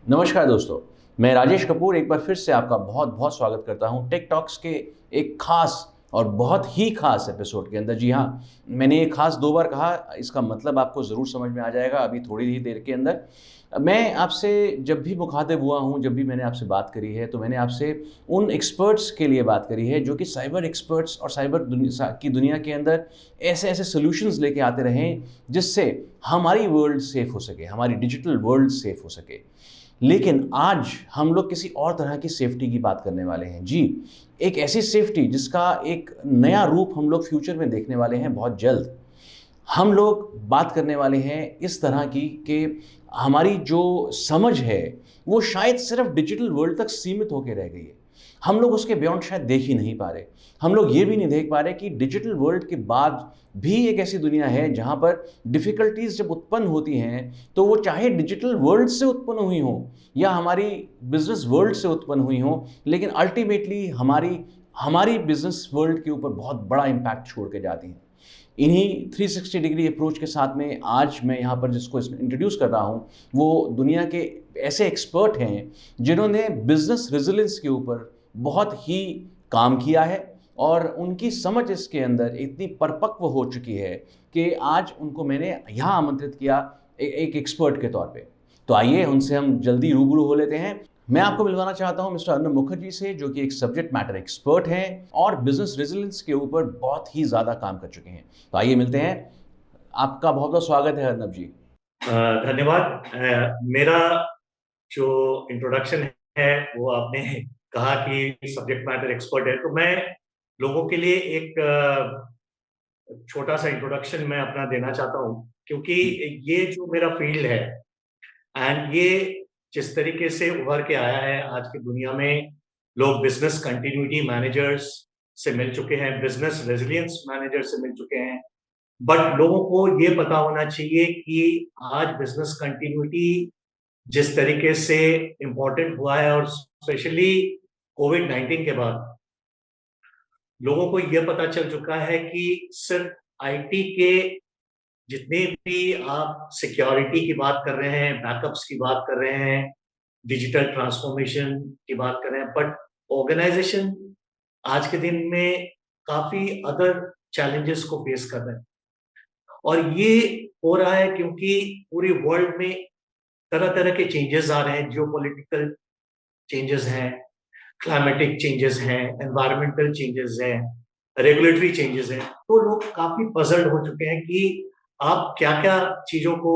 नमस्कार दोस्तों, मैं राजेश कपूर एक बार फिर से आपका बहुत बहुत स्वागत करता हूं टेक टॉक्स के एक खास और बहुत ही खास एपिसोड के अंदर। जी हाँ, मैंने ये खास 2 बार कहा, इसका मतलब आपको ज़रूर समझ में आ जाएगा अभी थोड़ी ही देर के अंदर। मैं आपसे जब भी मुखातिब हुआ हूँ, जब भी मैंने आपसे बात करी है, तो मैंने आपसे उन एक्सपर्ट्स के लिए बात करी है जो कि साइबर एक्सपर्ट्स और साइबर की दुनिया के अंदर ऐसे-ऐसे सॉल्यूशंस लेके आते रहें, जिससे हमारी वर्ल्ड सेफ हो सके, हमारी डिजिटल वर्ल्ड सेफ हो सके। लेकिन आज हम लोग किसी और तरह की सेफ्टी की बात करने वाले हैं। जी, एक ऐसी सेफ्टी जिसका एक नया रूप हम लोग फ्यूचर में देखने वाले हैं बहुत जल्द। हम लोग बात करने वाले हैं इस तरह की कि हमारी जो समझ है, वो शायद सिर्फ डिजिटल वर्ल्ड तक सीमित होकर रह गई है। हम लोग उसके बियॉन्ड शायद देख ही नहीं पा रहे। हम लोग ये भी नहीं देख पा रहे कि डिजिटल वर्ल्ड के बाद भी एक ऐसी दुनिया है जहाँ पर डिफ़िकल्टीज़ जब उत्पन्न होती हैं, तो वो चाहे डिजिटल वर्ल्ड से उत्पन्न हुई हों या हमारी बिज़नेस वर्ल्ड से उत्पन्न हुई हों, लेकिन अल्टीमेटली हमारी हमारी बिज़नेस वर्ल्ड के ऊपर बहुत बड़ा इम्पैक्ट छोड़ के जाती हैं। इन्हीं 360 डिग्री अप्रोच के साथ में आज मैं यहाँ पर जिसको इंट्रोड्यूस कर रहा हूँ, वो दुनिया के ऐसे एक्सपर्ट हैं जिन्होंने बिज़नेस रेजिलियंस के ऊपर बहुत ही काम किया है और उनकी समझ इसके अंदर इतनी परिपक्व हो चुकी है कि आज उनको मैंने यहाँ आमंत्रित किया एक एक्सपर्ट के तौर पे। तो आइए उनसे हम जल्दी रूबरू हो लेते हैं। मैं आपको मिलवाना चाहता हूं मिस्टर अर्नब मुखर्जी से, जो कि एक सब्जेक्ट मैटर एक्सपर्ट हैं और बिजनेस रेजिलियंस के ऊपर बहुत ही ज़्यादा काम कर चुके हैं। तो आइए मिलते हैं। आपका बहुत बहुत स्वागत है अर्नब जी। धन्यवाद। मेरा जो इंट्रोडक्शन है वो आपने कहा कि सब्जेक्ट मैटर एक्सपर्ट है, तो मैं लोगों के लिए एक छोटा सा इंट्रोडक्शन मैं अपना देना चाहता हूँ, क्योंकि ये जो मेरा फील्ड है एंड ये जिस तरीके से उभर के आया है आज की दुनिया में, लोग बिजनेस कंटिन्यूटी मैनेजर्स से मिल चुके हैं, बिजनेस रेजिलियंस मैनेजर से मिल चुके हैं, बट लोगों को ये पता होना चाहिए कि आज बिजनेस कंटिन्यूटी जिस तरीके से इम्पोर्टेंट हुआ है, और स्पेशली कोविड-19 के बाद लोगों को ये पता चल चुका है कि सिर्फ आईटी के जितने भी आप सिक्योरिटी की बात कर रहे हैं, बैकअप्स की बात कर रहे हैं, डिजिटल ट्रांसफॉर्मेशन की बात कर रहे हैं, बट ऑर्गेनाइजेशन आज के दिन में काफी अदर चैलेंजेस को फेस कर रहे हैं। और ये हो रहा है क्योंकि पूरी वर्ल्ड में तरह तरह के चेंजेस आ रहे हैं, जियोपॉलिटिकल चेंजेस हैं, क्लाइमेटिक चेंजेस हैं, एनवायरमेंटल चेंजेस हैं, रेगुलेटरी चेंजेस हैं। तो लोग काफी पजल्ड हो चुके हैं कि आप क्या क्या चीजों को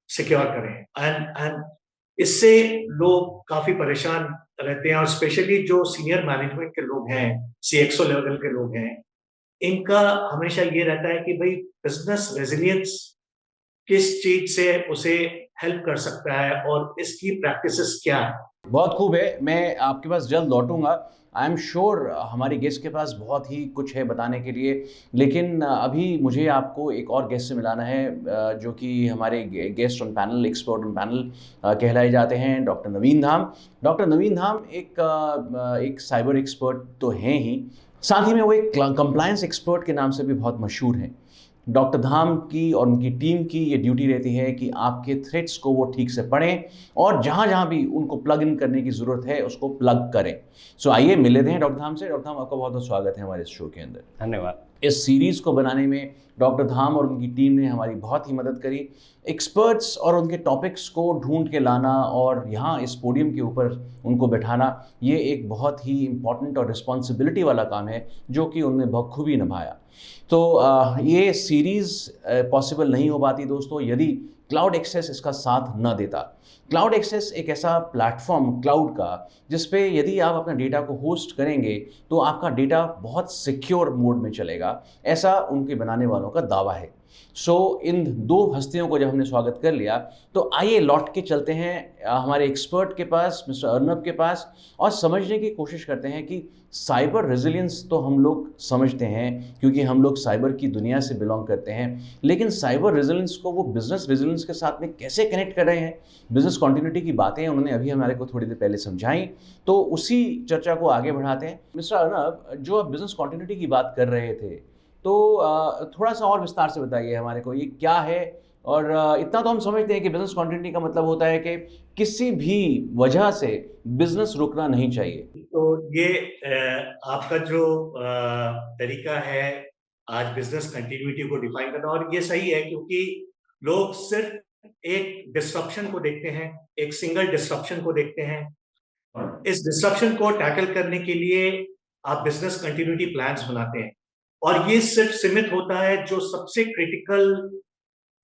सिक्योर करें, एंड इससे लोग काफी परेशान रहते हैं, और स्पेशली जो सीनियर मैनेजमेंट के लोग हैं, सीएक्सओ लेवल के लोग हैं, इनका हमेशा ये रहता है कि भाई बिजनेस रेजिलियंस किस चीज से उसे हेल्प कर सकता है और इसकी प्रैक्टिसेस क्या है। बहुत खूब है। मैं आपके पास जल्द लौटूंगा। आई एम श्योर हमारी गेस्ट के पास बहुत ही कुछ है बताने के लिए, लेकिन अभी मुझे आपको एक और गेस्ट से मिलाना है जो कि हमारे guest on panel, expert on panel कहलाए जाते हैं, डॉक्टर नवीन धाम। डॉक्टर नवीन धाम एक साइबर एक्सपर्ट तो हैं ही, साथ ही में वो एक कंप्लायंस एक्सपर्ट के नाम से भी बहुत मशहूर हैं। डॉक्टर धाम की और उनकी टीम की ये ड्यूटी रहती है कि आपके थ्रेड्स को वो ठीक से पढ़ें और जहाँ जहाँ भी उनको प्लग इन करने की ज़रूरत है उसको प्लग करें। सो आइए मिल लेते हैं डॉक्टर धाम से। डॉक्टर धाम, आपका बहुत बहुत स्वागत है हमारे इस शो के अंदर। धन्यवाद। इस सीरीज़ को बनाने में डॉक्टर धाम और उनकी टीम ने हमारी बहुत ही मदद करी। एक्सपर्ट्स और उनके टॉपिक्स को ढूंढ के लाना और यहाँ इस पोडियम के ऊपर उनको बैठाना, ये एक बहुत ही इम्पॉर्टेंट और रिस्पॉन्सिबिलिटी वाला काम है जो कि उन्होंने बखूबी निभाया। तो ये सीरीज़ पॉसिबल नहीं हो पाती दोस्तों यदि क्लाउड एक्सेस इसका साथ न देता। क्लाउड एक्सेस एक ऐसा प्लेटफॉर्म क्लाउड का जिस पे यदि आप अपना डेटा को होस्ट करेंगे तो आपका डेटा बहुत सिक्योर मोड में चलेगा, ऐसा उनके बनाने वालों का दावा है। इन दो हस्तियों को जब हमने स्वागत कर लिया, तो आइए लौट के चलते हैं हमारे एक्सपर्ट के पास, मिस्टर अर्नब के पास, और समझने की कोशिश करते हैं कि साइबर रेजिलियंस तो हम लोग समझते हैं क्योंकि हम लोग साइबर की दुनिया से बिलोंग करते हैं, लेकिन साइबर रेजिलियंस को वो बिजनेस रेजिलियंस के साथ में कैसे कनेक्ट कर रहे हैं। बिजनेस कॉन्टिन्यूटी की बातें उन्होंने अभी हमारे को थोड़ी देर पहले समझाई, तो उसी चर्चा को आगे बढ़ाते हैं। मिस्टर अर्नब, जो आप बिजनेस कॉन्टिन्यूटी की बात कर रहे थे, तो थोड़ा सा और विस्तार से बताइए हमारे को ये क्या है। और इतना तो हम समझते हैं कि बिजनेस कॉन्टिन्यूटी का मतलब होता है कि किसी भी वजह से बिजनेस रुकना नहीं चाहिए। तो ये आपका जो तरीका है आज बिजनेस कंटिन्यूटी को डिफाइन करना, और ये सही है क्योंकि लोग सिर्फ एक डिस्ट्रप्शन को देखते हैं, एक सिंगल डिस्ट्रप्शन को देखते हैं। इस डिस्ट्रप्शन को टैकल करने के लिए आप बिजनेस कंटिन्यूटी प्लान्स बनाते हैं, और ये सिर्फ सीमित होता है जो सबसे क्रिटिकल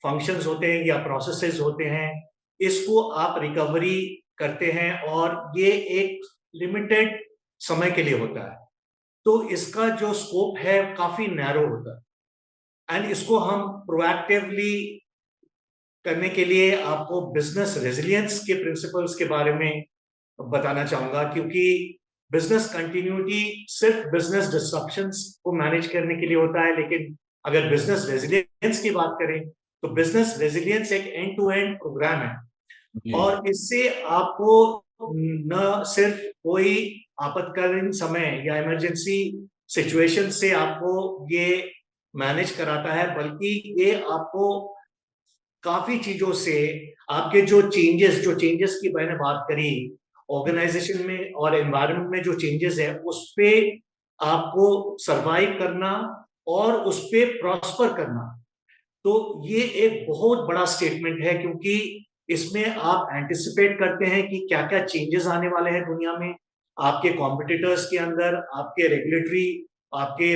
फंक्शंस होते हैं या प्रोसेसेस होते हैं, इसको आप रिकवरी करते हैं, और ये एक लिमिटेड समय के लिए होता है। तो इसका जो स्कोप है काफी नैरो होता है, एंड इसको हम प्रोएक्टिवली करने के लिए आपको बिजनेस रेजिलियंस के प्रिंसिपल्स के बारे में बताना चाहूंगा, क्योंकि बिजनेस कंटिन्यूटी सिर्फ बिजनेस डिस्ट्रप्शंस को मैनेज करने के लिए होता है, लेकिन अगर बिजनेस रेजिलियंस की बात करें तो बिजनेस रेजिलियंस एक एंड टू एंड प्रोग्राम है, जी। और इससे आपको न सिर्फ कोई आपातकालीन समय या इमरजेंसी सिचुएशन से आपको ये मैनेज कराता है, बल्कि ये आपको काफी चीजों से आपके जो चेंजेस की मैंने बात करी ऑर्गेनाइजेशन में और एनवायरनमेंट में, जो चेंजेस है उस पे आपको सरवाइव करना और उस पे प्रॉस्पर करना। तो ये एक बहुत बड़ा स्टेटमेंट है, क्योंकि इसमें आप एंटिसिपेट करते हैं कि क्या क्या चेंजेस आने वाले हैं दुनिया में, आपके कॉम्पिटिटर्स के अंदर, आपके रेगुलेटरी, आपके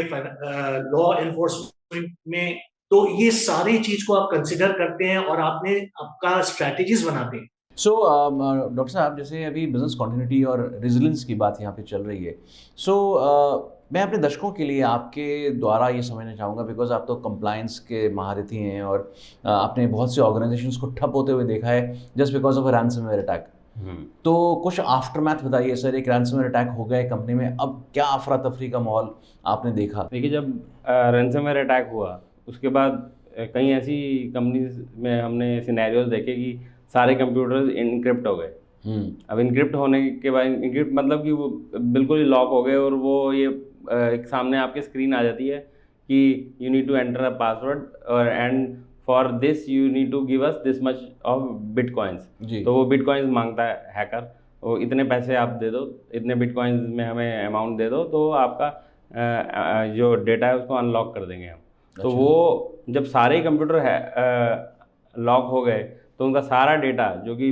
लॉ एनफोर्समेंट में। तो ये सारी चीज को आप कंसिडर करते हैं और आपने आपका स्ट्रेटेजीज बनाते हैं। सो डॉक्टर साहब, जैसे अभी बिजनेस कॉन्टिन्यूटी और रेजिलियंस की बात यहाँ पे चल रही है, सो मैं अपने दर्शकों के लिए आपके द्वारा ये समझना चाहूँगा, बिकॉज आप तो कंप्लायंस के महारथी हैं और आपने बहुत से ऑर्गेनाइजेशंस को ठप होते हुए देखा है just because of a ransomware attack. तो कुछ आफ्टरमैथ बताइए सर, एक रैंसमवेयर अटैक हो गया कंपनी में, अब क्या अफरा तफरी का माहौल आपने देखा? देखिए, जब रैंसमवेयर अटैक हुआ उसके बाद कई ऐसी कंपनीज में हमने सिनेरियोज देखे कि सारे कंप्यूटर्स इनक्रिप्ट हो गए। अब इनक्रिप्ट होने के बाद, इनक्रिप्ट मतलब कि वो बिल्कुल ही लॉक हो गए, और वो ये एक सामने आपके स्क्रीन आ जाती है कि you need to enter a password, और and for this you need to give us this much of bitcoins. तो वो बिटकॉइंस मांगता है हैकर, वो इतने पैसे आप दे दो, इतने बिटकॉइंस में हमें अमाउंट दे दो, तो आपका जो डेटा है उसको अनलॉक कर देंगे हम। तो वो जब सारे कंप्यूटर है लॉक हो गए, तो उनका सारा डेटा, जो कि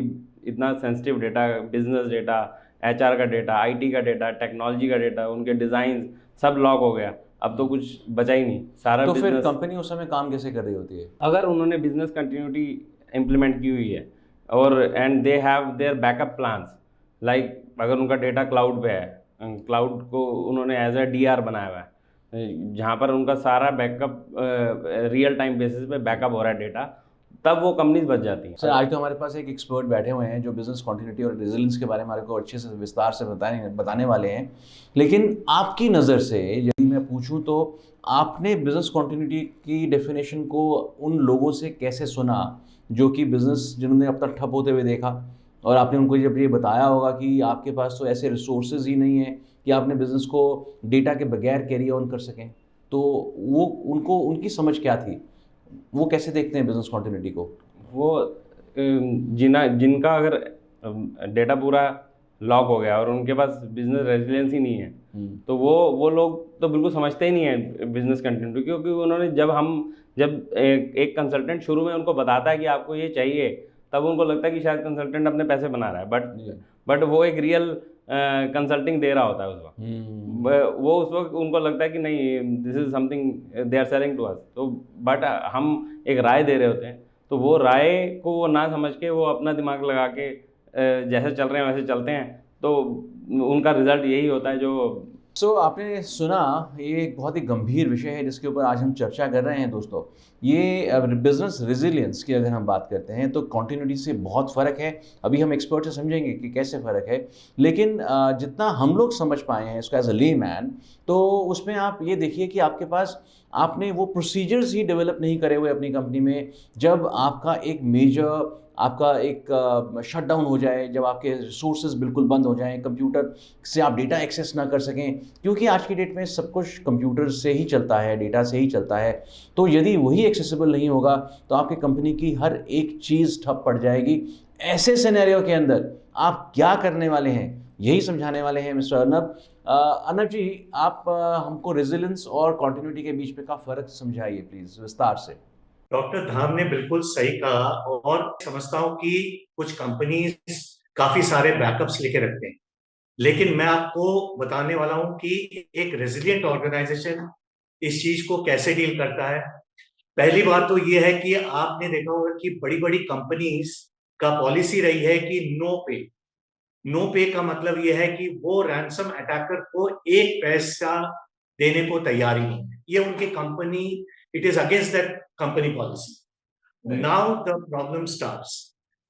इतना sensitive data, business data, HR का डेटा, आईटी का डेटा, टेक्नोलॉजी का डेटा, उनके डिज़ाइन सब लॉक हो गया। अब तो कुछ बचा ही नहीं, सारा। तो फिर कंपनी उस समय काम कैसे कर रही होती है? अगर उन्होंने बिजनेस कंटिन्यूटी इम्प्लीमेंट की हुई है, और and they have their backup plans, like अगर उनका डेटा क्लाउड पे है, क्लाउड को उन्होंने एज अ डीआर बनाया हुआ है, जहाँ पर उनका सारा बैकअप रियल टाइम बेसिस पे बैकअप हो रहा है डेटा, तब वो कंपनीज बच जाती हैं। सर, आज तो हमारे पास एक एक्सपर्ट बैठे हुए हैं जो बिजनेस कॉन्टिन्यूटी और रेजिलियंस के बारे में हमारे को अच्छे से विस्तार से बताने वाले हैं। लेकिन आपकी नज़र से यदि मैं पूछूं, तो आपने बिजनेस कॉन्टिन्यूटी की डेफिनेशन को उन लोगों से कैसे सुना जो कि बिजनेस जिन्होंने अब तक ठप होते हुए देखा, और आपने उनको जब ये बताया होगा कि आपके पास तो ऐसे रिसोर्सेज ही नहीं है कि आपने बिजनेस को डेटा के बगैर कैरी ऑन कर सकें, तो वो उनको उनकी समझ क्या थी, वो कैसे देखते हैं बिजनेस कॉन्टिन्यूटी को? वो जिनका अगर डेटा पूरा लॉक हो गया और उनके पास बिजनेस रेजिलियंस ही नहीं है, तो वो लोग तो बिल्कुल समझते ही नहीं है बिजनेस कंटिन्यूटी, क्योंकि उन्होंने जब एक कंसल्टेंट शुरू में उनको बताता है कि आपको ये चाहिए, तब उनको लगता है कि शायद कंसल्टेंट अपने पैसे बना रहा है, बट वो एक रियल कंसल्टिंग दे रहा होता है उस वक्त। वो उस वक्त उनको लगता है कि नहीं, this is something they are selling to us, तो बट हम एक राय दे रहे होते हैं, तो वो राय को वो ना समझ के वो अपना दिमाग लगा के जैसे चल रहे हैं वैसे चलते हैं, तो उनका रिजल्ट यही होता है जो। आपने सुना, ये एक बहुत ही गंभीर विषय है जिसके ऊपर आज हम चर्चा कर रहे हैं दोस्तों। ये बिजनेस रेजिलियंस की अगर हम बात करते हैं तो कॉन्टिन्यूटी से बहुत फ़र्क है। अभी हम एक्सपर्ट से समझेंगे कि कैसे फ़र्क है, लेकिन जितना हम लोग समझ पाए हैं इसको एज अ लेमैन, तो उसमें आप ये देखिए कि आपके पास आपने वो प्रोसीजर्स ही डेवलप नहीं करे हुए अपनी कंपनी में, जब आपका एक मेजर आपका एक शटडाउन हो जाए, जब आपके रिसोर्सेज बिल्कुल बंद हो जाएं, कंप्यूटर से आप डेटा एक्सेस ना कर सकें, क्योंकि आज की डेट में सब कुछ कंप्यूटर से ही चलता है, डेटा से ही चलता है। तो यदि वही एक्सेसिबल नहीं होगा तो आपकी कंपनी की हर एक चीज़ ठप पड़ जाएगी। ऐसे सिनेरियो के अंदर आप क्या करने वाले हैं, यही समझाने वाले हैं मिस्टर अर्नब। अर्नब जी, आप हमको रेजिलियंस और कॉन्टिन्यूटी के बीच में का फ़र्क समझाइए प्लीज़ विस्तार से। डॉक्टर धाम ने बिल्कुल सही कहा, और समझता हूँ कि कुछ कंपनीज काफी सारे बैकअप्स लेके रखते हैं, लेकिन मैं आपको बताने वाला हूँ कि एक रेजिलिएंट ऑर्गेनाइजेशन इस चीज को कैसे डील करता है। पहली बात तो ये है कि आपने देखा होगा कि बड़ी बड़ी कंपनीज का पॉलिसी रही है कि नो पे। नो पे का मतलब यह है कि वो रैंसम अटैकर को एक पैसा देने को तैयार ही नहीं है। ये उनकी company, it is against that company policy. Now the problem starts.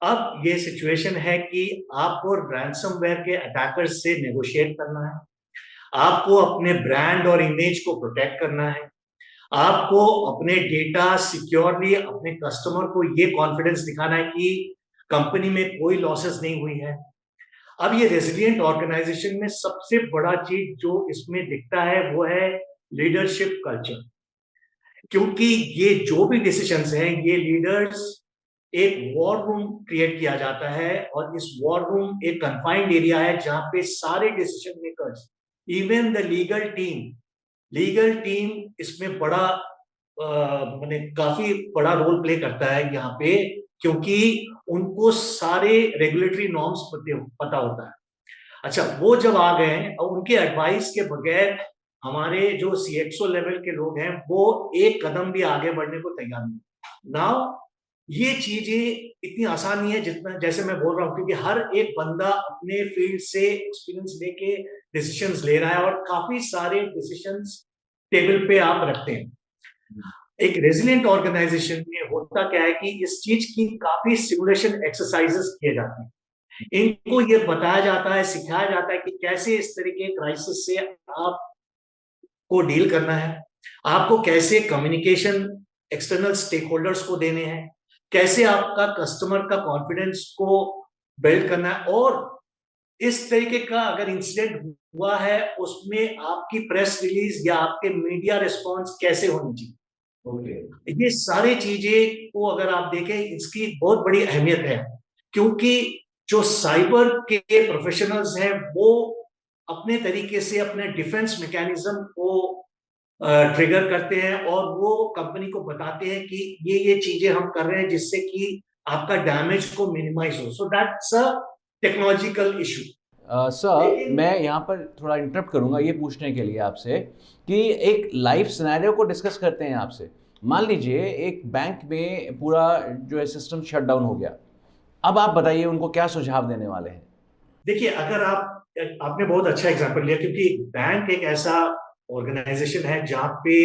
अब ये सिचुएशन है कि आपको रैंसमवेयर के अटैकर्स से नेगोशिएट करना है, आपको अपने ब्रांड और इमेज को प्रोटेक्ट करना है, आपको अपने डेटा सिक्योरली अपने कस्टमर को ये कॉन्फिडेंस दिखाना है कि कंपनी में कोई लॉसेस नहीं हुई है। अब ये रेजिलिएंट ऑर्गेनाइजेशन में सबसे बड़ा चीज जो इसमें दिखता है वो है लीडरशिप कल्चर। क्योंकि ये जो भी डिसीजंस हैं, ये लीडर्स, एक वॉर रूम क्रिएट किया जाता है, और इस वॉर रूम एक कन्फाइंड एरिया है जहां पे सारे decision makers, even the legal team इसमें बड़ा माने काफी बड़ा रोल प्ले करता है यहाँ पे, क्योंकि उनको सारे रेगुलेटरी नॉर्म्स पता होता है। अच्छा, वो जब आ गए हैं और उनके एडवाइस के बगैर हमारे जो सीएक्सओ लेवल के लोग हैं वो एक कदम भी आगे बढ़ने को तैयार नहीं। नाउ ये चीजें इतनी आसान नहीं है जितना, जैसे मैं बोल रहा हूँ, क्योंकि हर एक बंदा अपने फील्ड से एक्सपीरियंस लेके डिसीजंस ले रहा है, और काफी सारे डिसीजंस टेबल पे आप रखते हैं। एक रेजिलिएंट ऑर्गेनाइजेशन में होता क्या है कि इस चीज की काफी सिमुलेशन एक्सरसाइजेस किए जाते हैं। इनको ये बताया जाता है, सिखाया जाता है कि कैसे इस तरीके क्राइसिस से आपको डील करना है, आपको कैसे कम्युनिकेशन एक्सटर्नल स्टेक होल्डर्स को देने हैं, कैसे आपका कस्टमर का कॉन्फिडेंस को बिल्ड करना है, और इस तरीके का अगर इंसिडेंट हुआ है उसमें आपकी प्रेस रिलीज या आपके मीडिया रिस्पॉन्स कैसे होनी चाहिए। ये सारी चीजें को अगर आप देखें, इसकी बहुत बड़ी अहमियत है, क्योंकि जो साइबर के प्रोफेशनल्स हैं वो अपने तरीके से अपने डिफेंस मैकेनिज्म को ट्रिगर करते हैं, और वो कंपनी को बताते हैं कि ये चीजें हम कर रहे हैं जिससे कि आपका डैमेज को मिनिमाइज हो। So that's a technological issue. Sir, मैं यहाँ पर थोड़ा इंटरप्ट करूँगा ये पूछने के लिए आपसे कि एक लाइव सिनेरियो को डिस्कस करते हैं आपसे। मान लीजिए एक बैंक में पूरा जो है सिस्टम शट डाउन हो गया, अब आप बताइए उनको क्या सुझाव देने वाले हैं। देखिए, अगर आपने बहुत अच्छा एग्जांपल लिया, क्योंकि बैंक एक ऐसा ऑर्गेनाइजेशन है जहां पे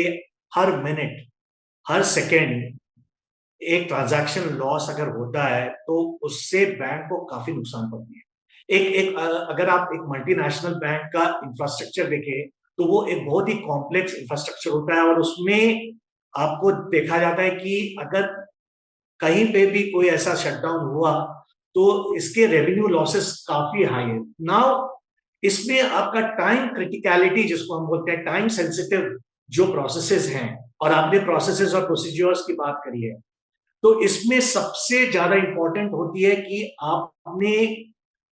हर मिनट, हर सेकेंड एक ट्रांजैक्शन लॉस अगर होता है तो उससे बैंक को काफी नुकसान पड़ती है। अगर आप एक मल्टीनेशनल बैंक का इंफ्रास्ट्रक्चर देखें तो वो एक बहुत ही कॉम्प्लेक्स इंफ्रास्ट्रक्चर होता है, और उसमें आपको देखा जाता है कि अगर कहीं पे भी कोई ऐसा शटडाउन हुआ तो इसके रेवेन्यू लॉसेस काफी हाई है। नाउ इसमें आपका टाइम क्रिटिकलिटी, जिसको हम बोलते हैं टाइम सेंसिटिव जो प्रोसेसेस हैं, और आपने प्रोसेसेस और प्रोसीजर्स की बात करी है, तो इसमें सबसे ज्यादा इंपॉर्टेंट होती है कि आपने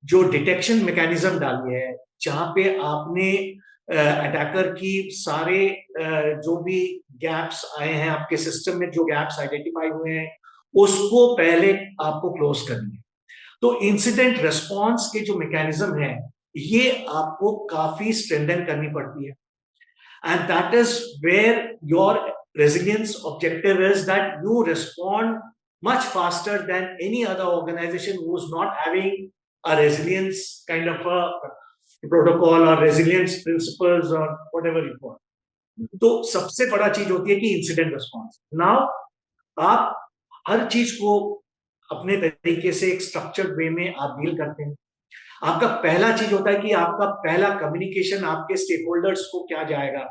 जो डिटेक्शन मैकेनिज्म डाली है, जहां पे आपने अटैकर की सारे जो भी गैप्स आए हैं आपके सिस्टम में, जो गैप्स आइडेंटिफाई हुए हैं, उसको पहले आपको क्लोज करनी है। तो इंसिडेंट रिस्पॉन्स के जो मैकेनिज्म है ये आपको काफी स्ट्रेंथन करनी पड़ती है, and that is where your resilience objective is that you respond much faster than any other organization who's not having a resilience kind of a protocol or resilience principles or whatever you call. तो सबसे बड़ा चीज होती है कि incident response. Now आप हर चीज को अपने तरीके से एक स्ट्रक्चर्ड वे में आप डील करते हैं। आपका पहला चीज होता है कि आपका पहला कम्युनिकेशन आपके स्टेक होल्डर्स को क्या जाएगा,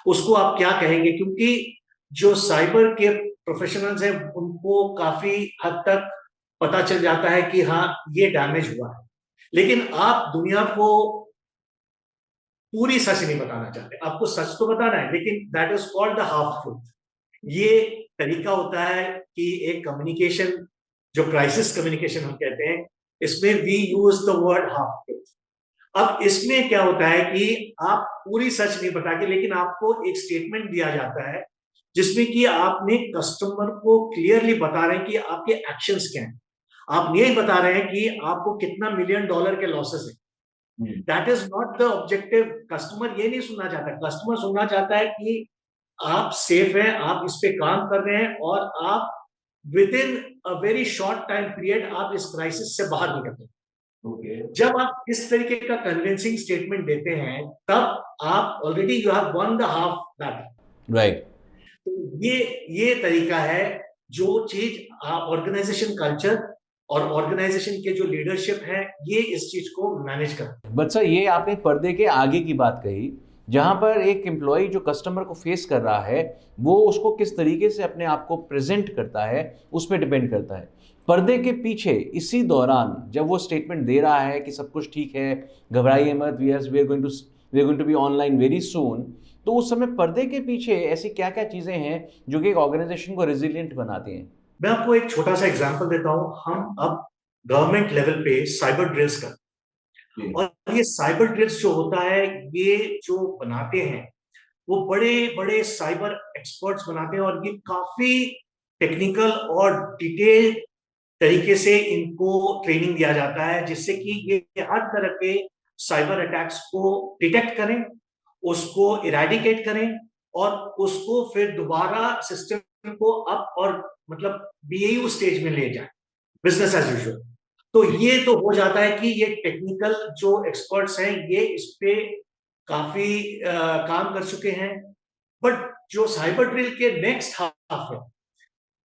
उसको आप क्या कहेंगे, क्योंकि जो साइबर के प्रोफेशनल्स हैं उनको काफी हद तक पता चल जाता है कि हाँ ये डैमेज हुआ है, लेकिन आप दुनिया को पूरी सच नहीं बताना चाहते। आपको सच तो बताना है, लेकिन that is called the half truth. ये तरीका होता है कि एक कम्युनिकेशन, जो क्राइसिस कम्युनिकेशन हम कहते हैं, इसमें we use the word half truth. अब इसमें क्या होता है कि आप पूरी सच नहीं बता के, लेकिन आपको एक स्टेटमेंट दिया जाता है जिसमें कि आपने कस्टमर को क्लियरली बता रहे हैं कि आपके एक्शंस क्या हैं। आप ये बता रहे हैं कि आपको कितना $1 मिलियन के लॉसेस है। That is not the objective. Customer ये नहीं सुनना चाहता। कस्टमर सुनना चाहता है कि आप सेफ हैं, आप इस पे काम कर रहे हैं, और आप with in a very short time period आप इस क्राइसिस से बाहर निकलते हैं। जब आप इस तरीके का कन्विंसिंग स्टेटमेंट देते हैं, तब आप already you have one the half battle. Right. तो ये तरीका है, जो चीज ऑर्गेनाइजेशन कल्चर और ऑर्गेनाइजेशन के जो लीडरशिप है, ये इस चीज को मैनेज करते हैं। बट सर, ये आपने पर्दे के आगे की बात कही, जहां पर एक एम्प्लॉय जो कस्टमर को फेस कर रहा है, वो उसको किस तरीके से अपने आप को प्रेजेंट करता है, उस पर डिपेंड करता है। पर्दे के पीछे इसी दौरान जब वो स्टेटमेंट दे रहा है कि सब कुछ ठीक है, घबराइए मत, we are going to be online very soon, तो उस समय पर्दे के पीछे ऐसी क्या क्या चीजें हैं जो कि एक ऑर्गेनाइजेशन को रेजिलियंट बनाती हैं? मैं आपको एक छोटा सा एग्जांपल देता हूं। हम अब गवर्नमेंट लेवल पे साइबर ड्रिल्स करते हैं, और ये साइबर ड्रिल्स जो होता है, ये जो बनाते हैं वो बड़े बड़े साइबर एक्सपर्ट्स बनाते हैं, और ये काफी टेक्निकल और डिटेल तरीके से इनको ट्रेनिंग दिया जाता है, जिससे कि ये हर तरह के साइबर अटैक्स को डिटेक्ट करें, उसको इरेडिकेट करें, और उसको फिर दोबारा सिस्टम को अप और मतलब बीएयू स्टेज में ले जाए, बिजनेस एज यूजुअल। तो ये तो हो जाता है कि ये टेक्निकल जो एक्सपर्ट्स हैं, ये इस पे काफी काम कर चुके हैं। बट जो साइबर ड्रिल के नेक्स्ट हाफ है,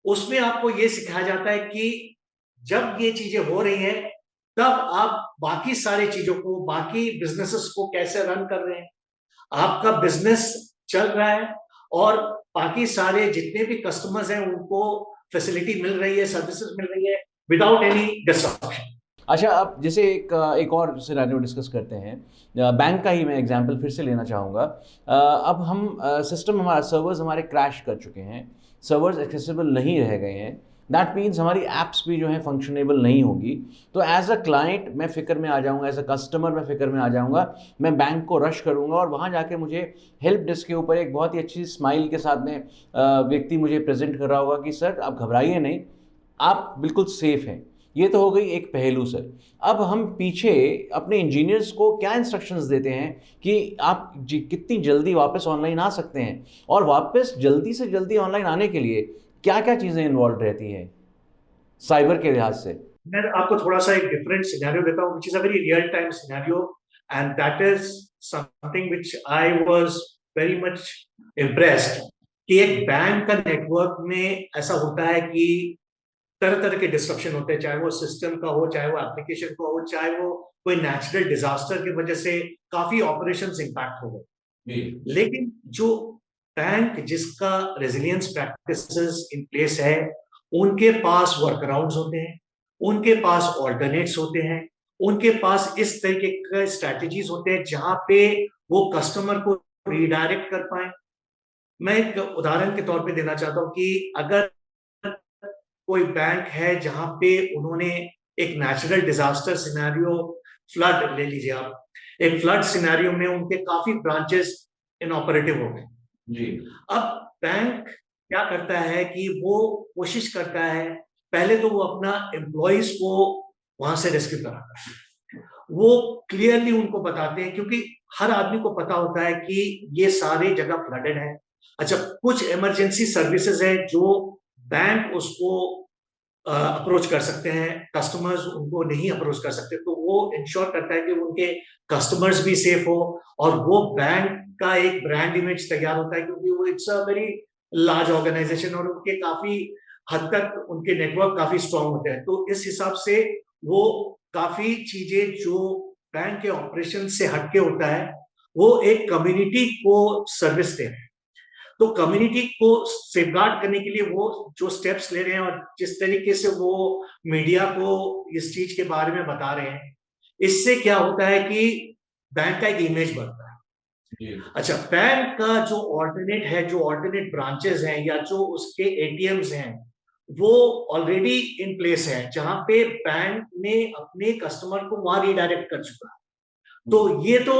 उसमें आपको ये सिखाया जाता है कि जब ये चीजें हो रही हैं, तब आप बाकी सारी चीजों को, बाकी बिजनेसेस को कैसे रन कर रहे हैं, आपका बिजनेस चल रहा है, और बाकी सारे जितने भी कस्टमर्स हैं उनको फैसिलिटी मिल रही है, सर्विसेज मिल रही है विदाउट एनी डिस्ट्रप्शन। अच्छा, अब जैसे एक और सिनेरियो डिस्कस करते हैं। बैंक का ही मैं एग्जांपल फिर से लेना चाहूँगा। अब हम सिस्टम, हमारा सर्वर्स हमारे क्रैश कर चुके हैं, सर्वर्स एक्सेसिबल नहीं रह गए हैं, दैट मीन्स हमारी ऐप्स भी जो है फंक्शनेबल नहीं होगी। तो एज अ क्लाइंट मैं फ़िक्र में आ जाऊँगा, एज अ कस्टमर मैं फ़िक्र में आ जाऊँगा, मैं बैंक को रश करूँगा, और वहाँ जाके मुझे हेल्प डेस्क के ऊपर एक बहुत ही अच्छी स्माइल के साथ में व्यक्ति मुझे प्रेजेंट कर रहा होगा कि सर आप घबराइए नहीं, आप बिल्कुल सेफ़ हैं। ये तो हो गई एक पहलू सर। अब हम पीछे अपने इंजीनियर्स को क्या इंस्ट्रक्शंस देते हैं कि आप कितनी जल्दी वापस ऑनलाइन आ सकते हैं, और वापस जल्दी से जल्दी ऑनलाइन आने के लिए क्या क्या चीज़ें इन्वॉल्व रहती हैं साइबर के लिहाज से? मैं आपको थोड़ा सा एक डिफरेंट सिनेरियो देता हूँ, which is a very real time scenario, and that is something which I was very much impressed, कि एक बैंक का नेटवर्क में ऐसा होता है कि तरह तरह के डिस्ट्रप्शन होते हैं, चाहे वो सिस्टम का हो, चाहे वो एप्लीकेशन का हो, चाहे वो कोई नेचुरल डिजास्टर की वजह से काफी ऑपरेशंस इंपैक्ट हो गए। लेकिन जो बैंक जिसका रेजिलियंस प्रैक्टिसेस इन प्लेस है, उनके पास वर्कअराउंड्स होते हैं, उनके पास ऑल्टरनेट्स होते हैं, उनके पास इस तरीके के स्ट्रैटेजीज होते हैं जहां पे वो कस्टमर को रिडायरेक्ट कर पाए। मैं एक उदाहरण के तौर पे देना चाहता हूं कि अगर कोई बैंक है जहां पे उन्होंने एक नेचुरल डिजास्टर सिनेरियो, फ्लड ले लीजिए आप, एक फ्लड सिनेरियो में उनके काफी ब्रांचेस इनऑपरेटिव हो गए जी। अब बैंक क्या करता है कि वो कोशिश करता है, पहले तो वो अपना एम्प्लॉइज को वहां से रेस्क्यू कराता है। वो क्लियरली उनको बताते हैं, क्योंकि हर आदमी को पता होता है कि ये सारे जगह फ्लडेड है। अच्छा, कुछ इमरजेंसी सर्विसेज है जो बैंक उसको अप्रोच कर सकते हैं, कस्टमर्स उनको नहीं अप्रोच कर सकते, तो वो इंश्योर करता है कि उनके कस्टमर्स भी सेफ हो, और वो बैंक का एक ब्रांड इमेज तैयार होता है, क्योंकि वो it's a very large organization, और उनके काफी हद तक उनके नेटवर्क काफी स्ट्रांग होते हैं। तो इस हिसाब से वो काफी चीजें जो बैंक के ऑपरेशन से हटके होता है, वो एक कम्युनिटी को सर्विस दे रहे हैं। तो कम्युनिटी को सेफगार्ड करने के लिए वो जो स्टेप्स ले रहे हैं और जिस तरीके से वो मीडिया को इस चीज के बारे में बता रहे हैं, इससे क्या होता है कि बैंक का एक इमेज बनता है। अच्छा, बैंक का जो ऑल्टरनेट है, जो ऑल्टरनेट ब्रांचेस हैं या जो उसके एटीएम्स हैं, वो ऑलरेडी इन प्लेस है, जहां पे बैंक ने अपने कस्टमर को वहां रिडायरेक्ट कर चुका है। तो ये तो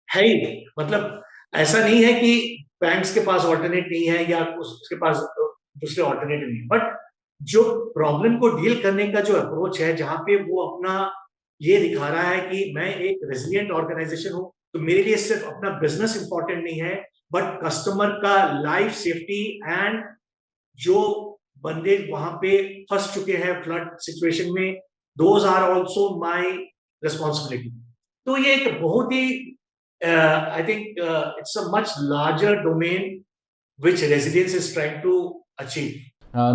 है ही, मतलब ऐसा नहीं है कि बैंक्स के पास ऑल्टरनेट नहीं है या उसके पास दूसरे ऑल्टरनेटिव नहीं है, बट जो प्रॉब्लम को डील करने का जो अप्रोच है, जहां पे वो अपना ये दिखा रहा है कि मैं एक रेजिलिएंट ऑर्गेनाइजेशन हूं, तो मेरे लिए सिर्फ अपना बिजनेस इंपॉर्टेंट नहीं है, बट कस्टमर का लाइफ सेफ्टी एंड जो बंदे वहां पे फंस चुके हैं फ्लड सिचुएशन में, those are also my responsibility. तो ये एक बहुत ही I think it's a much larger domain which resilience is trying to achieve.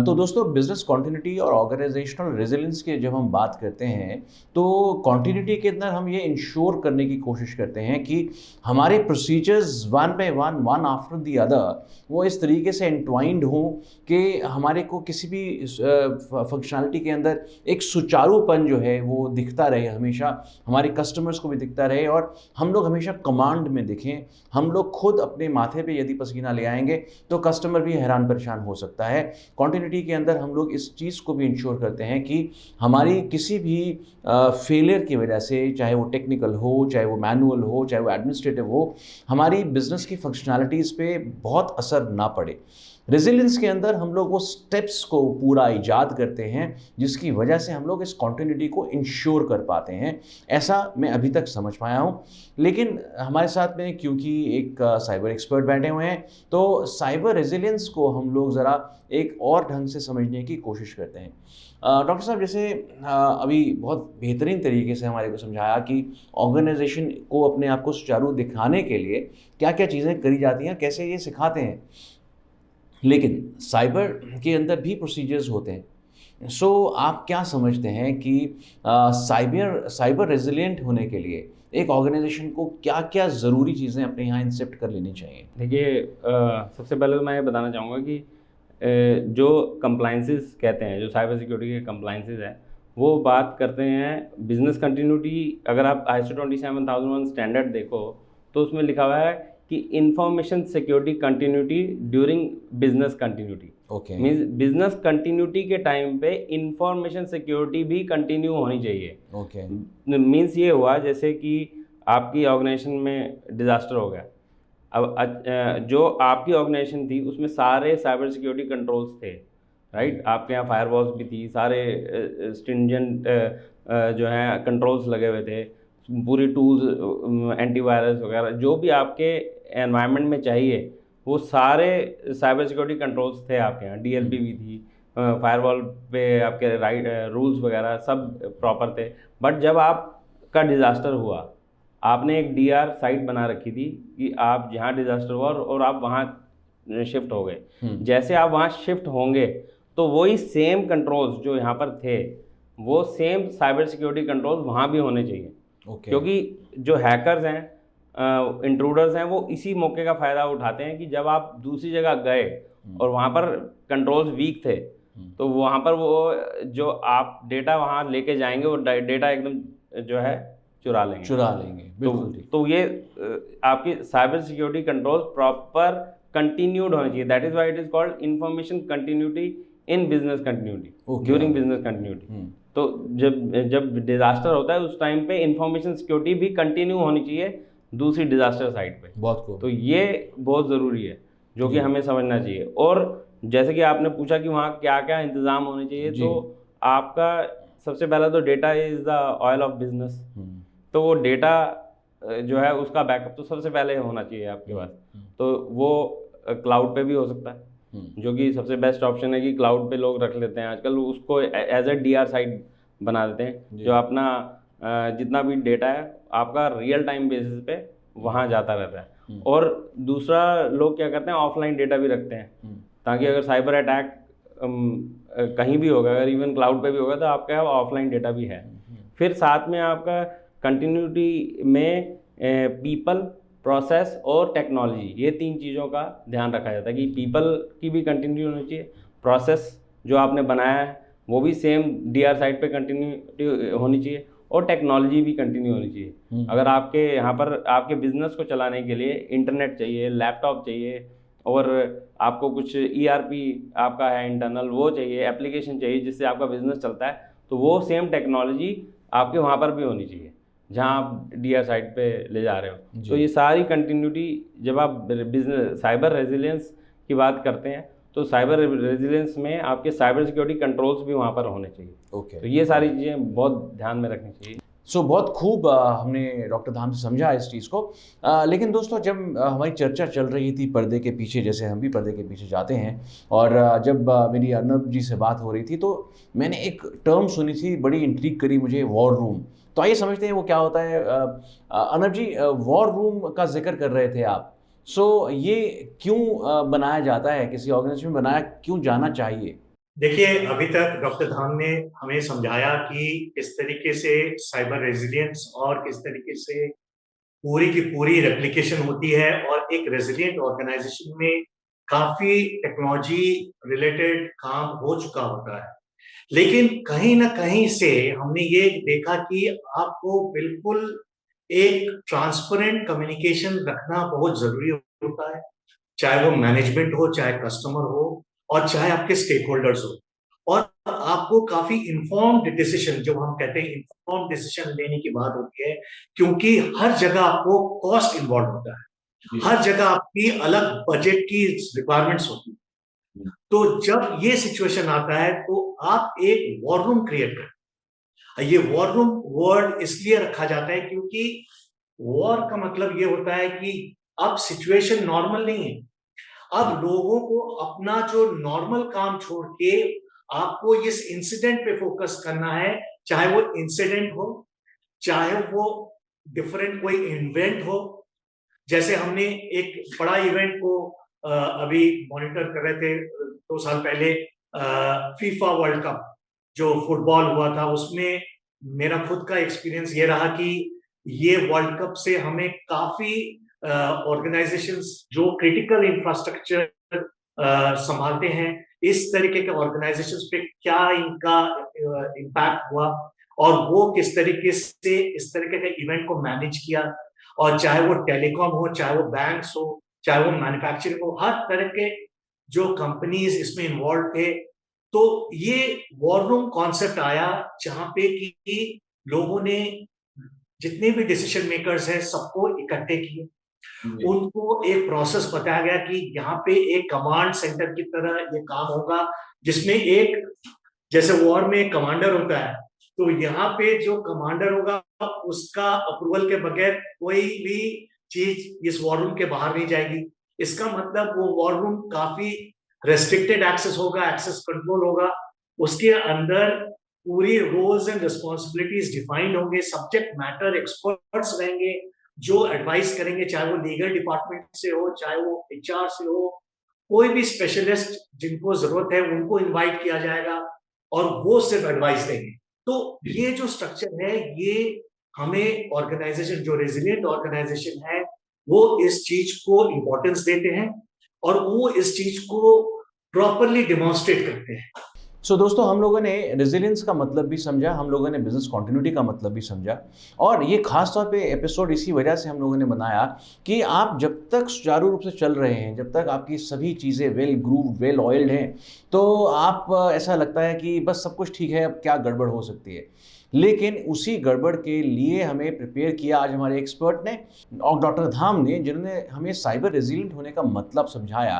तो दोस्तों, बिजनेस कॉन्टिन्यूटी और ऑर्गेनाइजेशनल रेजिलियंस की जब हम बात करते हैं तो कॉन्टिन्यूटी के अंदर हम ये इंश्योर करने की कोशिश करते हैं कि हमारे procedures one by one after the other वो इस तरीके से एंट्वाइंड हों कि हमारे को किसी भी फंक्शनैलिटी के अंदर एक सुचारूपन जो है वो दिखता रहे, हमेशा हमारे कस्टमर्स को भी दिखता रहे और हम लोग हमेशा कमांड में दिखें। हम लोग खुद अपने माथे पे यदि पसीना ले आएंगे तो कस्टमर भी हैरान परेशान हो सकता है। कॉन्टिन्यूटी के अंदर हम लोग इस चीज़ को भी इंश्योर करते हैं कि हमारी किसी भी फेलियर की वजह से, चाहे वो टेक्निकल हो, चाहे वो मैनुअल हो, चाहे वो एडमिनिस्ट्रेटिव हो, हमारी बिजनेस की फंक्शनैलिटीज़ पे बहुत असर ना पड़े। रेजिलियंस के अंदर हम लोग वो स्टेप्स को पूरा ईजाद करते हैं जिसकी वजह से हम लोग इस कॉन्टिन्यूटी को इंश्योर कर पाते हैं। ऐसा मैं अभी तक समझ पाया हूँ। लेकिन हमारे साथ में क्योंकि एक साइबर एक्सपर्ट बैठे हुए हैं तो साइबर रेजिलियंस को हम लोग ज़रा एक और ढंग से समझने की कोशिश करते हैं। डॉक्टर साहब, जैसे अभी बहुत बेहतरीन तरीके से हमारे को समझाया कि ऑर्गेनाइजेशन को अपने आप को सुचारू दिखाने के लिए क्या क्या चीज़ें करी जाती हैं, कैसे ये सिखाते हैं। लेकिन साइबर के अंदर भी प्रोसीजर्स होते हैं। सो आप क्या समझते हैं कि साइबर रेजिलिएंट होने के लिए एक ऑर्गेनाइजेशन को क्या क्या ज़रूरी चीज़ें अपने यहाँ इंसेप्ट कर लेनी चाहिए? देखिए, सबसे पहले तो मैं ये बताना चाहूँगा कि जो कंप्लाइंसेस कहते हैं, जो साइबर सिक्योरिटी के कंप्लाइंसेस हैं, वो बात करते हैं बिजनेस कंटिन्यूटी। अगर आप ISO 27001 स्टैंडर्ड देखो तो उसमें लिखा हुआ है कि information security continuity during business continuity. Okay, means business continuity के टाइम पे इंफॉर्मेशन सिक्योरिटी भी कंटिन्यू होनी चाहिए। ओके, मीन्स ये हुआ जैसे कि आपकी ऑर्गेनाइजेशन में डिज़ास्टर हो गया, अब जो आपकी ऑर्गेनाइजेशन थी उसमें सारे साइबर सिक्योरिटी कंट्रोल्स थे, राइट। आपके यहाँ फायरवॉल्स भी थी, सारे स्ट्रिंजेंट जो हैं कंट्रोल्स लगे हुए थे, पूरी टूल्स, एंटीवायरस वगैरह जो भी आपके एनवायरनमेंट में चाहिए वो सारे साइबर सिक्योरिटी कंट्रोल्स थे आपके यहाँ। DLP भी थी, फायरवॉल पे आपके राइट रूल्स वगैरह सब प्रॉपर थे। बट जब आपका डिज़ास्टर हुआ, आपने एक DR साइट बना रखी थी कि आप जहाँ डिज़ास्टर हुआ और आप वहाँ शिफ्ट हो गए। जैसे आप वहाँ शिफ्ट होंगे तो वही सेम कंट्रोल्स जो यहाँ पर थे, वो सेम साइबर सिक्योरिटी कंट्रोल्स वहाँ भी होने चाहिए। क्योंकि जो हैकर्स हैं, इंट्रूडर्स हैं, वो इसी मौके का फ़ायदा उठाते हैं कि जब आप दूसरी जगह गए और वहाँ पर कंट्रोल्स वीक थे तो वहाँ पर वो जो आप डेटा वहाँ लेके जाएंगे वो डेटा एकदम जो है चुरा लेंगे। बिल्कुल ठीक। तो ये आपकी cyber security controls proper continued होना चाहिए। That is why it is called information continuity in business continuity, during business continuity. तो जब डिजास्टर होता है उस टाइम पे इंफॉर्मेशन सिक्योरिटी भी कंटिन्यू होनी चाहिए दूसरी डिजास्टर साइट पे। तो ये बहुत ज़रूरी है जो कि हमें समझना चाहिए। और जैसे कि आपने पूछा कि वहाँ क्या क्या इंतज़ाम होने चाहिए, तो आपका सबसे पहला तो data is the oil of business. तो वो डेटा जो है उसका बैकअप तो सबसे पहले होना चाहिए आपके पास। तो वो क्लाउड पे भी हो सकता है, जो कि सबसे बेस्ट ऑप्शन है कि क्लाउड पे लोग रख लेते हैं आजकल, उसको एज ए DR साइट बना देते हैं, जो अपना जितना भी डेटा है आपका रियल टाइम बेसिस पे वहाँ जाता रहता है। और दूसरा, लोग क्या करते हैं, ऑफलाइन डेटा भी रखते हैं ताकि अगर साइबर अटैक कहीं भी होगा, अगर इवन क्लाउड पे भी होगा तो आपका ऑफलाइन डेटा भी है। फिर साथ में आपका कंटिन्यूटी में पीपल प्रोसेस और टेक्नोलॉजी, ये 3 चीज़ों का ध्यान रखा जाता है कि पीपल की भी कंटिन्यू होनी चाहिए, प्रोसेस जो आपने बनाया है वो भी सेम डीआर साइड पे कंटिन्यू होनी चाहिए, और टेक्नोलॉजी भी कंटिन्यू होनी चाहिए। अगर आपके यहाँ पर आपके बिजनेस को चलाने के लिए इंटरनेट चाहिए, लैपटॉप चाहिए, और आपको कुछ ईआरपी आपका है इंटरनल वो चाहिए, एप्लीकेशन चाहिए जिससे आपका बिजनेस चलता है, तो वो सेम टेक्नोलॉजी आपके वहाँ पर भी होनी चाहिए जहाँ आप डीआर साइट पे ले जा रहे हो। तो ये सारी कंटिन्यूटी, जब आप बिजनेस साइबर रेजिलियंस की बात करते हैं तो साइबर रेजिलियंस में आपके साइबर सिक्योरिटी कंट्रोल्स भी वहाँ पर होने चाहिए। तो ये सारी चीज़ें बहुत ध्यान में रखनी चाहिए। बहुत खूब हमने डॉक्टर धाम से समझा इस चीज़ को। लेकिन दोस्तों, जब हमारी चर्चा चल रही थी पर्दे के पीछे, जैसे हम भी पर्दे के पीछे जाते हैं, और जब मेरी अर्नब जी से बात हो रही थी तो मैंने एक टर्म सुनी थी, बड़ी इंट्रिग करी मुझे, वॉर रूम। तो आइए समझते हैं वो क्या होता है। अर्नब जी, वॉर रूम का जिक्र कर रहे थे आप। ये क्यों बनाया जाता है, किसी ऑर्गेनाइजेशन में बनाया क्यों जाना चाहिए? देखिए, अभी तक डॉक्टर धाम ने हमें समझाया कि किस तरीके से साइबर रेजिलियंस और किस तरीके से पूरी की पूरी रेप्लिकेशन होती है, और एक रेजिलियंट ऑर्गेनाइजेशन में काफी टेक्नोलॉजी रिलेटेड काम हो चुका होता है। लेकिन कहीं ना कहीं से हमने ये देखा कि आपको बिल्कुल एक ट्रांसपेरेंट कम्युनिकेशन रखना बहुत जरूरी होता है, चाहे वो मैनेजमेंट हो, चाहे कस्टमर हो, और चाहे आपके स्टेक होल्डर्स हो। और आपको काफी इन्फॉर्म्ड डिसीजन, जो हम कहते हैं इन्फॉर्म्ड डिसीजन लेने की बात होती है, क्योंकि हर जगह आपको कॉस्ट इन्वॉल्व होता है, हर जगह आपकी अलग बजट की रिक्वायरमेंट्स होती है। तो जब ये सिचुएशन आता है तो आप एक वॉर रूम क्रिएट करें। ये वॉर रूम वर्ड इसलिए रखा जाता है क्योंकि वॉर का मतलब ये होता है कि अब सिचुएशन नॉर्मल नहीं है। अब लोगों को अपना जो नॉर्मल काम छोड़ के आपको इस इंसिडेंट पे फोकस करना है, चाहे वो इंसिडेंट हो, चाहे वो डिफरेंट कोई इवेंट हो। जैसे हमने एक बड़ा इवेंट को अभी मॉनिटर कर रहे थे 2 साल पहले, फीफा वर्ल्ड कप जो फुटबॉल हुआ था, उसमें मेरा खुद का एक्सपीरियंस ये रहा कि ये वर्ल्ड कप से हमें काफी ऑर्गेनाइजेशंस जो क्रिटिकल इंफ्रास्ट्रक्चर संभालते हैं, इस तरीके के ऑर्गेनाइजेशंस पे क्या इनका इम्पैक्ट हुआ, और वो किस तरीके से इस तरीके के इवेंट को मैनेज किया। और चाहे वो टेलीकॉम हो, चाहे वो बैंक्स हो, चाहे वो मैन्युफैक्चरिंग हो, हर तरह के जो कंपनीज इसमें इन्वॉल्व थे। तो ये वॉर रूम कॉन्सेप्ट आया जहां पे कि लोगों ने जितने भी डिसीजन मेकर्स हैं सबको इकट्ठे किए, उनको एक प्रोसेस बताया गया कि यहाँ पे एक कमांड सेंटर की तरह ये काम होगा, जिसमें एक, जैसे वॉर में एक कमांडर होता है, तो यहाँ पे जो कमांडर होगा उसका अप्रूवल के बगैर कोई भी चीज इस वॉर रूम के बाहर नहीं जाएगी। इसका मतलब वो वॉर रूम काफी रेस्ट्रिक्टेड एक्सेस होगा, एक्सेस कंट्रोल होगा, उसके अंदर पूरी रोल्स एंड रिस्पॉन्सिबिलिटीज डिफाइंड होंगे, सब्जेक्ट मैटर एक्सपर्ट्स रहेंगे जो एडवाइस करेंगे, चाहे वो लीगल डिपार्टमेंट से हो, चाहे वो एचआर से हो, कोई भी स्पेशलिस्ट जिनको जरूरत है उनको इनवाइट किया जाएगा और वो सिर्फ एडवाइस देंगे। तो ये जो स्ट्रक्चर है, ये हमें ऑर्गेनाइजेशन, जो रेजिलिएंट ऑर्गेनाइजेशन है, वो इस चीज को इंपॉर्टेंस देते हैं और वो इस चीज को प्रॉपरली डिमॉन्स्ट्रेट करते हैं। दोस्तों, हम लोगों ने रेजिलियंस का मतलब भी समझा, हम लोगों ने बिजनेस कॉन्टिन्यूटी का मतलब भी समझा, और ये खास तौर पे एपिसोड इसी वजह से हम लोगों ने बनाया कि आप जब तक सुचारू रूप से चल रहे हैं, जब तक आपकी सभी चीज़ें वेल ग्रूव, वेल ऑयल्ड हैं, तो आप ऐसा लगता है कि बस सब कुछ ठीक है, अब क्या गड़बड़ हो सकती है। लेकिन उसी गड़बड़ के लिए हमें प्रिपेयर किया आज हमारे एक्सपर्ट ने और डॉक्टर धाम ने, जिन्होंने हमें साइबर रेजिलिएंट होने का मतलब समझाया,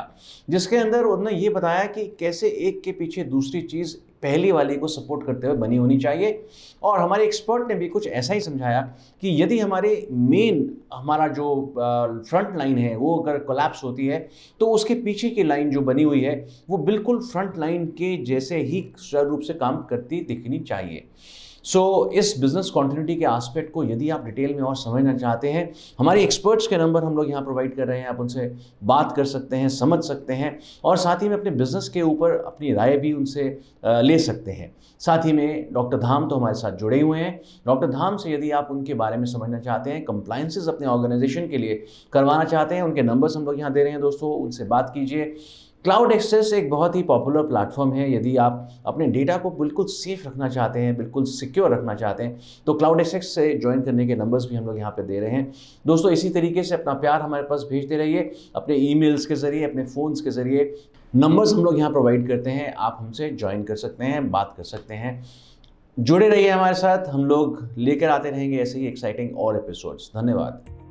जिसके अंदर उन्होंने ये बताया कि कैसे एक के पीछे दूसरी चीज़ पहली वाली को सपोर्ट करते हुए बनी होनी चाहिए। और हमारे एक्सपर्ट ने भी कुछ ऐसा ही समझाया कि यदि हमारा जो फ्रंट लाइन है वो अगर कोलैप्स होती है, तो उसके पीछे की लाइन जो बनी हुई है वो बिल्कुल फ्रंट लाइन के जैसे ही सुचारू रूप से काम करती दिखनी चाहिए। सो इस बिजनेस कॉन्टिन्यूटी के एस्पेक्ट को यदि आप डिटेल में और समझना चाहते हैं, हमारे एक्सपर्ट्स के नंबर हम लोग यहाँ प्रोवाइड कर रहे हैं, आप उनसे बात कर सकते हैं, समझ सकते हैं और साथ ही में अपने बिजनेस के ऊपर अपनी राय भी उनसे ले सकते हैं। साथ ही में डॉक्टर धाम तो हमारे साथ जुड़े हुए हैं। डॉक्टर धाम से यदि आप उनके बारे में समझना चाहते हैं, कंप्लायंसेस अपने ऑर्गेनाइजेशन के लिए करवाना चाहते हैं, उनके नंबर्स हम लोग यहाँ दे रहे हैं दोस्तों, उनसे बात कीजिए। क्लाउड एक्सेस एक बहुत ही पॉपुलर प्लेटफॉर्म है। यदि आप अपने डेटा को बिल्कुल सेफ रखना चाहते हैं, बिल्कुल सिक्योर रखना चाहते हैं, तो क्लाउड एक्सेस से ज्वाइन करने के नंबर्स भी हम लोग यहाँ पे दे रहे हैं दोस्तों। इसी तरीके से अपना प्यार हमारे पास भेजते रहिए, अपने ईमेल्स के ज़रिए, अपने फ़ोन्स के ज़रिए। नंबर्स हम लोग यहाँ प्रोवाइड करते हैं, आप हमसे ज्वाइन कर सकते हैं, बात कर सकते हैं। जुड़े रहिए हमारे साथ, हम लोग लेकर आते रहेंगे ऐसे ही एक्साइटिंग और एपिसोड्स। धन्यवाद।